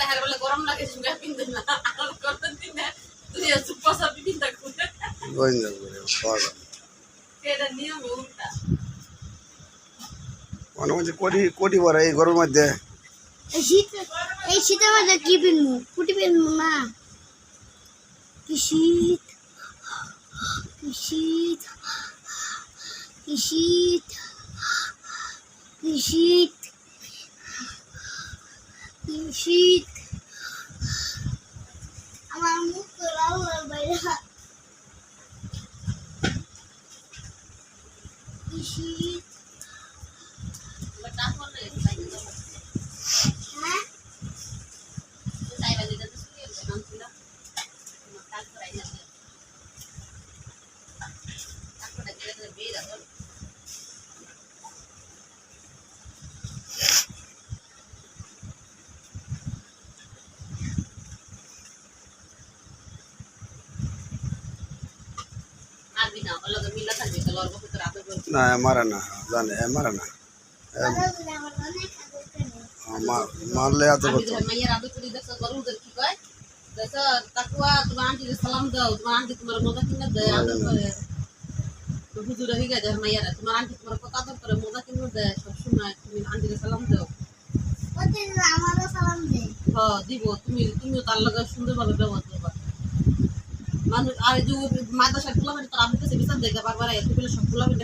হার বলে গরম লাগে শুনে পিনতে না আর করতে দিন না তুই সুপার সাপি পিনতে করে গোয়েন্দা করে পাগল এটা নিয়ম উল্টা মনে হচ্ছে কোটি বড় এই গরমের মধ্যে এই শীতের মধ্যে কি পিনবো কুটি পিনবো না কি শীত কি শীত কি শীত কি শীত কি শীত আমার মুখ তো লাল লাল বাইরে কি শীত বটা হলে তাই না হ্যাঁ তাই বাজে তো শুয়ে নাম ছিল কাল করাই না তারপরে গেলে বের হবে আরবি না অলগ মিলা থাকবে তো লড়বো তো রাতে বলবো না মারা না জানে মারা না মারলে এত আমি কত তো মাইয়ার আদর করি দেখো বড় উদের কি কয় দেখো তাকওয়া তোমার আন্টি সালাম দাও তোমার আন্টি তোমার মজা কিনে দেয় আদর করে তো হুজুর হয়ে গেছে মাইয়ারা তোমার আন্টি তোমার কত আদর করে মজা কিনে দেয় সব সময় তুমি আন্টি সালাম দাও ওতে আমারও সালাম দে হ্যাঁ দিব তুমিও তার লগে সুন্দরভাবে ব্যবহার করবা মানুষ আর যে মাদ্রাসার পোলাপানি তার আপনার কাছে বিচার দেখে বারবার এত বলে সব পোলাপানি